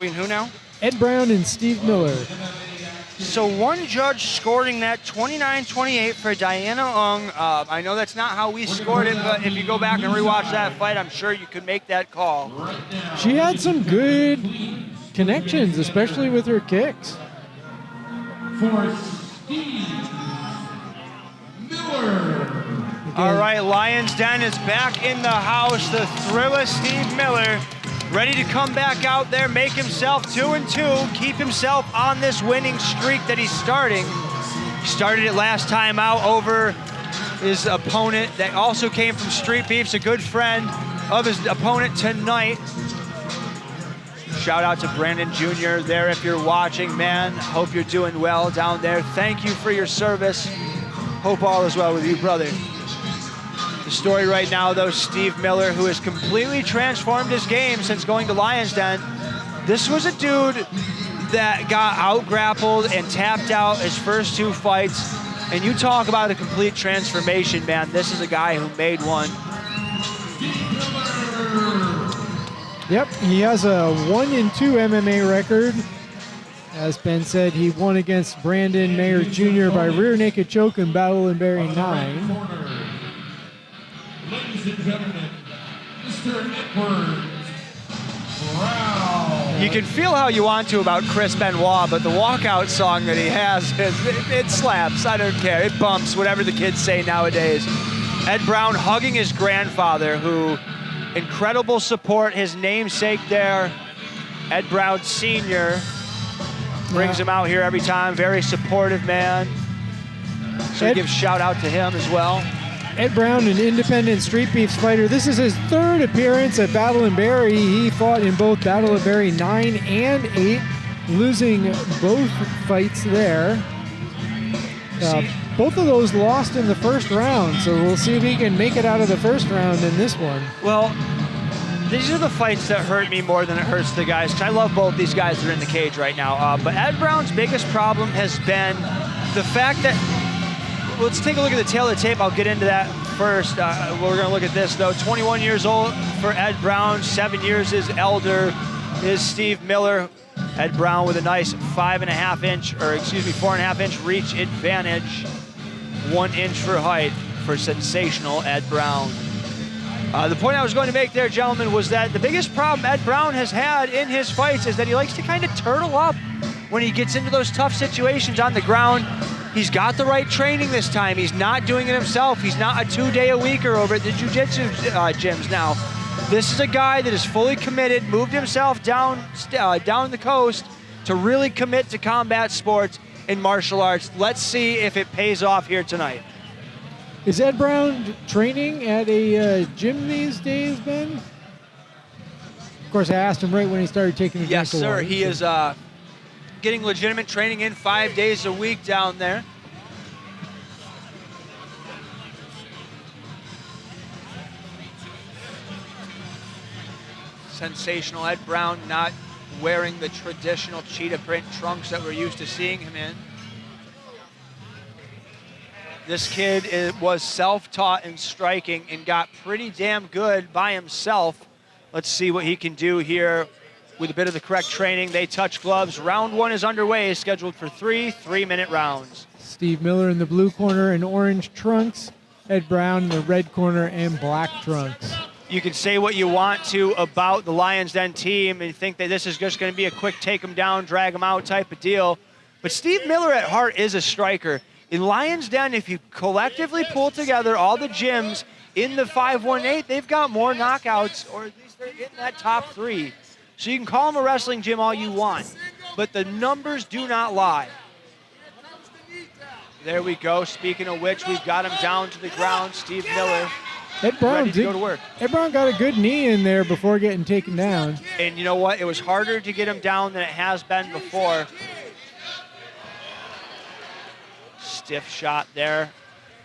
Who now? Ed Brown and Steve Miller. So one judge scoring that 29-28 for Diana Ung. I know that's not how we scored it, but if you go back and rewatch that fight, I'm sure you could make that call. She had some good connections, especially with her kicks. For Steve Miller. All right, Lions Den is back in the house. The Thriller Steve Miller, ready to come back out there, make himself 2-2, keep himself on this winning streak that he's starting. He started it last time out over his opponent that also came from Street Beefs, a good friend of his opponent tonight. Shout out to Brandon Jr. there if you're watching, man. Hope you're doing well down there. Thank you for your service. Hope all is well with you, brother. The story right now, though, Steve Miller, who has completely transformed his game since going to Lions Den. This was a dude that got out-grappled and tapped out his first 2 fights. And you talk about a complete transformation, man. This is a guy who made one. Yep, he has a 1-2 MMA record. As Ben said, he won against Brandon Mayer Jr. by rear naked choke in Battle and Barre 9. Ladies and gentlemen, Mr. Edward Brown. You can feel how you want to about Chris Benoit, but the walkout song that he has, it slaps. I don't care. It bumps, whatever the kids say nowadays. Ed Brown hugging his grandfather, who incredible support, his namesake there. Ed Brown Sr. brings him out here every time. Very supportive man. So give shout out to him as well. Ed Brown, an independent Street Beefs fighter. This is his 3rd appearance at Battle and Barre. He fought in both Battle and Barre 9 and 8, losing both fights there. Both of those lost in the first round, so we'll see if he can make it out of the first round in this one. Well, these are the fights that hurt me more than it hurts the guys, because I love both these guys that are in the cage right now. But Ed Brown's biggest problem has been the fact that, let's take a look at the tail of the tape. I'll get into that first. We're going to look at this, though. 21 years old for Ed Brown. 7 years his elder is Steve Miller. Ed Brown with a nice 4.5-inch reach advantage. 1 inch for height for sensational Ed Brown. The point I was going to make there, gentlemen, was that the biggest problem Ed Brown has had in his fights is that he likes to kind of turtle up when he gets into those tough situations on the ground. He's got the right training this time. He's not doing it himself. He's not a 2-day-a-weeker over at the jiu-jitsu gyms now. This is a guy that is fully committed, moved himself down the coast to really commit to combat sports and martial arts. Let's see if it pays off here tonight. Is Ed Brown training at a gym these days, Ben? Of course, I asked him right when he started taking the Yes, drink sir. away, He is getting legitimate training in 5 days a week down there. Sensational Ed Brown not wearing the traditional cheetah print trunks that we're used to seeing him in. This kid was self-taught in striking and got pretty damn good by himself. Let's see what he can do here with a bit of the correct training. They touch gloves. Round 1 is underway, scheduled for 3 3-minute rounds. Steve Miller in the blue corner and orange trunks. Ed Brown in the red corner and black trunks. You can say what you want to about the Lions Den team and think that this is just going to be a quick take them down, drag them out type of deal. But Steve Miller at heart is a striker. In Lions Den, if you collectively pull together all the gyms in the 518, they've got more knockouts, or at least they're in that top 3. So you can call them a wrestling gym all you want, but the numbers do not lie. There we go. Speaking of which, we've got him down to the ground. Steve Miller Ed Brown ready to go to work. Ed Brown got a good knee in there before getting taken down. And you know what? It was harder to get him down than it has been before. Stiff shot there.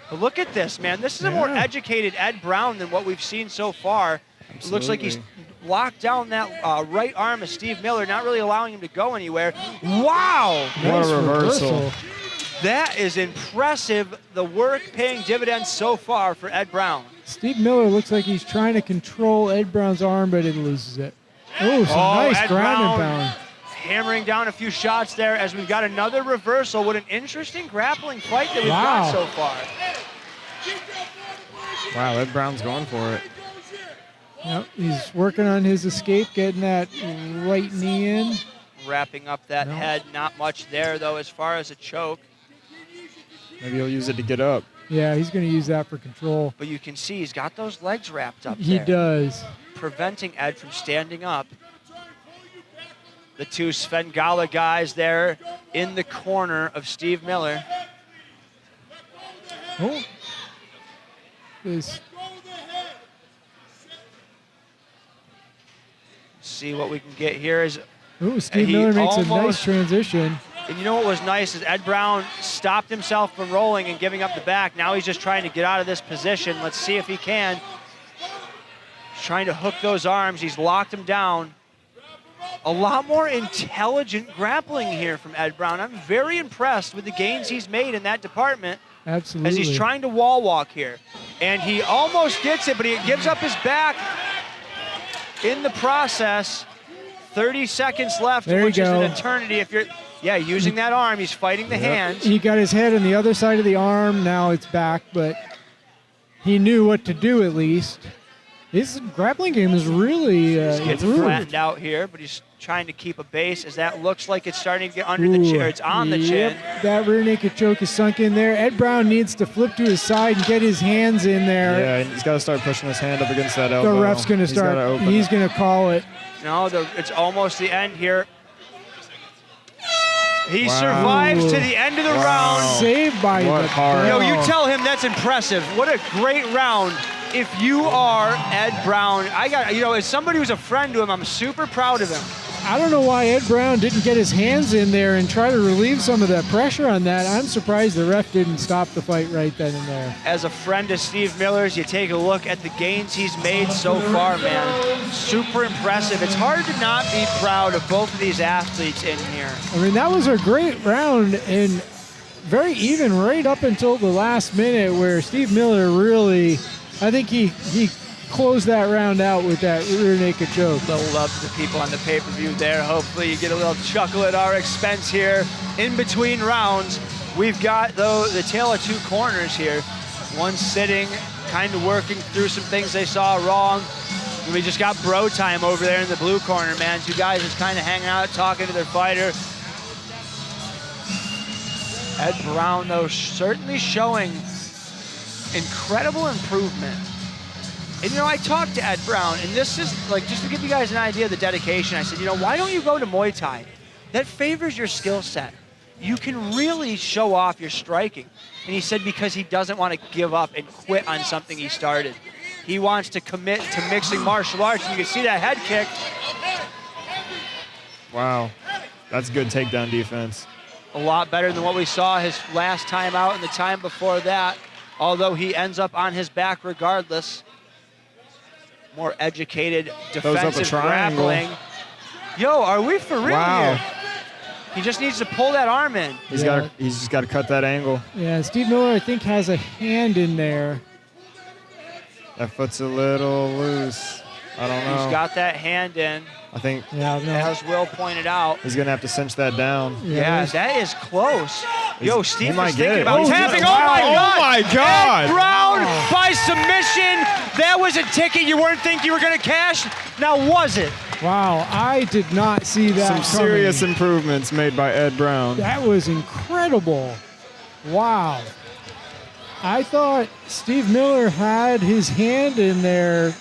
But look at this, man. This is a more educated Ed Brown than what we've seen so far. Absolutely. It looks like he's locked down that right arm of Steve Miller, not really allowing him to go anywhere. Wow! What a reversal. That is impressive. The work paying dividends so far for Ed Brown. Steve Miller looks like he's trying to control Ed Brown's arm, but it loses it. Oh, some nice Ed ground and Brown pound. hammering down a few shots there as we've got another reversal. What an interesting grappling fight that we've got so far. Wow, Ed Brown's going for it. Yep, he's working on his escape, getting that right knee in. Wrapping up that head, not much there though as far as a choke. Maybe he'll use it to get up. Yeah, he's going to use that for control. But you can see he's got those legs wrapped up He there. does. Preventing Ed from standing up. The two Svengala guys there in the corner of Steve Miller. Oh. This. See what we can get here is, Ooh, Steve He Miller makes a nice almost- transition. and you know what was nice is Ed Brown stopped himself from rolling and giving up the back. Now he's just trying to get out of this position. Let's see if he can. He's trying to hook those arms. He's locked him down. A lot more intelligent grappling here from Ed Brown. I'm very impressed with the gains he's made in that department Absolutely. as he's trying to wall walk here. And he almost gets it, but he gives up his back in the process. 30 seconds left, There you which is go. an eternity if you're, using that arm. He's fighting the hands. He got his head on the other side of the arm. Now it's back, but he knew what to do at least. His grappling game is really He's getting improved. flattened out here, but he's trying to keep a base as that looks like it's starting to get under the chin, or it's on the chin. That rear naked choke is sunk in there. Ed Brown needs to flip to his side and get his hands in there. Yeah, he's got to start pushing his hand up against that elbow. The ref's going to He's gotta start. open He's it. going to call it. No, it's almost the end here. He Wow. survives to the end of the round. Saved by What the hard. Yo, bell. you tell him that's impressive. What a great round. If you are Ed Brown, as somebody who's a friend to him, I'm super proud of him. I don't know why Ed Brown didn't get his hands in there and try to relieve some of that pressure on that. I'm surprised the ref didn't stop the fight right then and there. As a friend of Steve Miller's, you take a look at the gains he's made so far, man. Super impressive. It's hard to not be proud of both of these athletes in here. I mean, that was a great round and very even right up until the last minute where Steve Miller really, I think he closed that round out with that rear naked choke. Little love to the people on the pay-per-view there. Hopefully you get a little chuckle at our expense here. In between rounds, we've got the tale of two corners here. One sitting, kind of working through some things they saw wrong. And we just got bro time over there in the blue corner, man. Two guys just kind of hanging out, talking to their fighter. Ed Brown, though, certainly showing incredible improvement. And, I talked to Ed Brown, and this is, just to give you guys an idea of the dedication, I said, why don't you go to Muay Thai? That favors your skill set. You can really show off your striking. And he said because he doesn't want to give up and quit on something he started. He wants to commit to mixing martial arts, and you can see that head kick. Wow, that's good takedown defense. A lot better than what we saw his last time out and the time before that, although he ends up on his back regardless. More educated defensive triangle. grappling. Yo, are we for real Wow. here? He just needs to pull that arm in. He's Yeah. just got to cut that angle. Yeah, Steve Miller, I think, has a hand in there. That foot's a little loose. I don't know. He's got that hand in, I think Yeah, no. as Will pointed out. he's going to have to cinch that down. Yeah, that is close. Yo, Steve he might was get thinking it. about Oh, tapping. yeah. Oh, my Wow. God. Oh, my God. Ed Brown by submission. That was a ticket you weren't thinking you were going to cash. Now, was it? Wow, I did not see that Some coming. serious improvements made by Ed Brown. That was incredible. Wow. I thought Steve Miller had his hand in there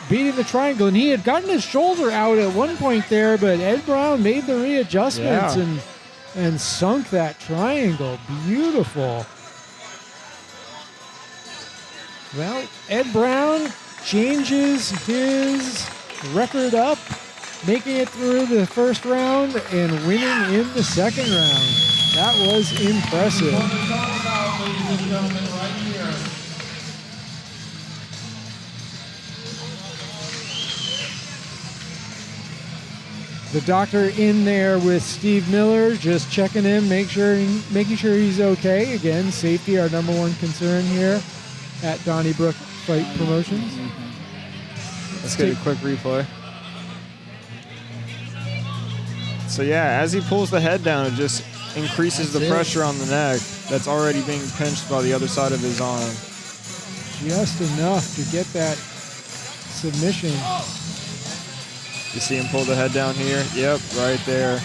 beating the triangle, and he had gotten his shoulder out at one point there, but Ed Brown made the readjustments Yeah. and sunk that triangle. Beautiful. Well, Ed Brown changes his record up, making it through the first round and winning in the second round. That was impressive. What we're talking about, ladies and gentlemen, right here. The doctor in there with Steve Miller, just checking him, making sure he's okay. Again, safety, our number one concern here at DonnyBrooke Fight Promotions. Let's get a quick replay. So yeah, as he pulls the head down, it just increases the pressure on the neck that's already being pinched by the other side of his arm. Just enough to get that submission. You see him pull the head down here? Yep, right there.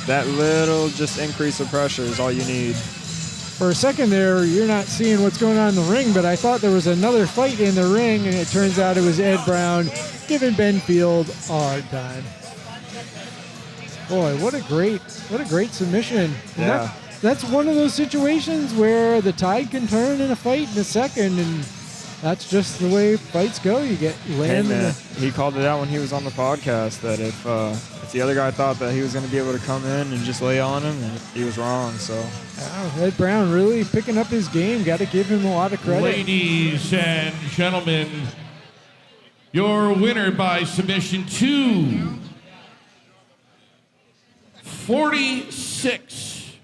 That little just increase of pressure is all you need. For a second there, you're not seeing what's going on in the ring, but I thought there was another fight in the ring, and it turns out it was Ed Brown giving Benfield a hard time. Boy, what a great submission. And Yeah. that's one of those situations where the tide can turn in a fight in a second, and that's just the way fights go. You get Hey land in man, the, he called it out when he was on the podcast that if the other guy thought that he was going to be able to come in and just lay on him, and he was wrong. So Ed Brown really picking up his game. Got to give him a lot of credit. Ladies and gentlemen, your winner by submission 2:46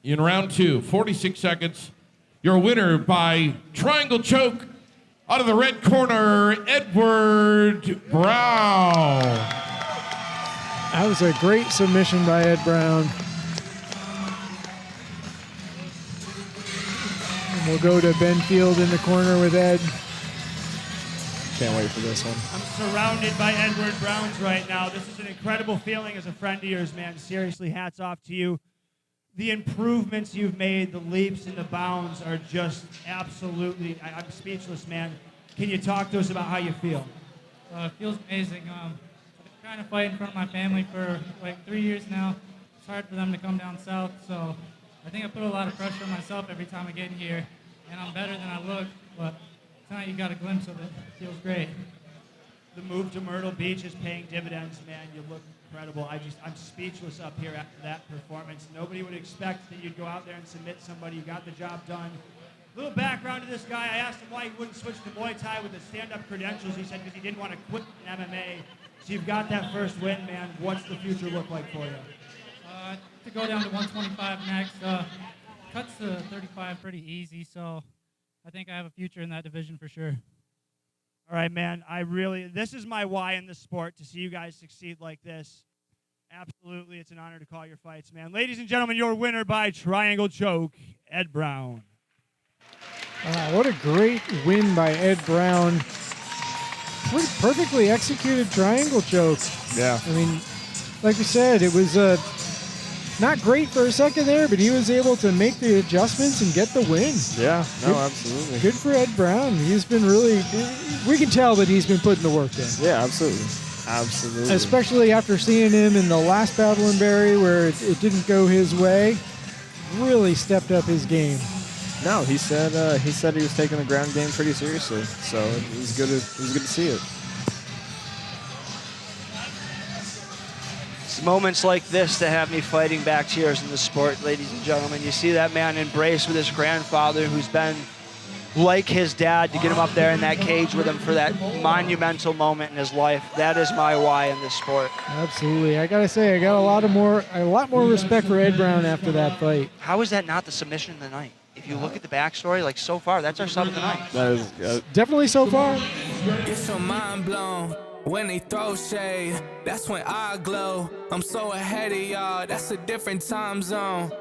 in round 2, 46 seconds. Your winner by triangle choke out of the red corner, Edward Brown. That was a great submission by Ed Brown. And we'll go to Benfield in the corner with Ed. can't wait for this one. I'm surrounded by Edward Browns right now. This is an incredible feeling as a friend of yours, man. Seriously, hats off to you. The improvements you've made, the leaps and the bounds are just absolutely, I'm speechless, man. Can you talk to us about how you feel? It feels amazing. I've been trying to fight in front of my family for like 3 years now. It's hard for them to come down south, so I think I put a lot of pressure on myself every time I get in here, and I'm better than I look, but tonight you got a glimpse of it. It feels great. The move to Myrtle Beach is paying dividends, man. You look incredible. I'm speechless up here after that performance. Nobody would expect that you'd go out there and submit somebody. You got the job done. Little background to this guy. I asked him why he wouldn't switch to Muay Thai with the stand-up credentials. He said because he didn't want to quit in MMA. So you've got that first win, man. What's the future look like for you? To go down to 125 next. Cuts to 35 pretty easy, so I think I have a future in that division for sure. All right, man. This is my why in this sport, to see you guys succeed like this. Absolutely, it's an honor to call your fights, man. Ladies and gentlemen, your winner by triangle choke, Ed Brown. What a great win by Ed Brown. Pretty perfectly executed triangle choke. Yeah. I mean, like you said, it was not great for a second there, but he was able to make the adjustments and get the win. Yeah, no, absolutely. Good for Ed Brown. He's been really, we can tell that he's been putting the work in. Yeah, absolutely. Absolutely. Especially after seeing him in the last battle in Barre where it didn't go his way. Really stepped up his game. No, he said he was taking the ground game pretty seriously. So it was good to see it. It's moments like this that have me fighting back tears in the sport, ladies and gentlemen. You see that man embrace with his grandfather, who's been like his dad, to get him up there in that cage with him for that monumental moment in his life. That is my why in this sport. Absolutely. I gotta say, I got a lot more respect for Ed Brown after that fight. How is that not the submission of the night? If you look at the backstory, like so far, that's our sub of the night. That is Definitely so far. Get your mind blown when they throw shade. That's when I glow. I'm so ahead of y'all. That's a different time zone.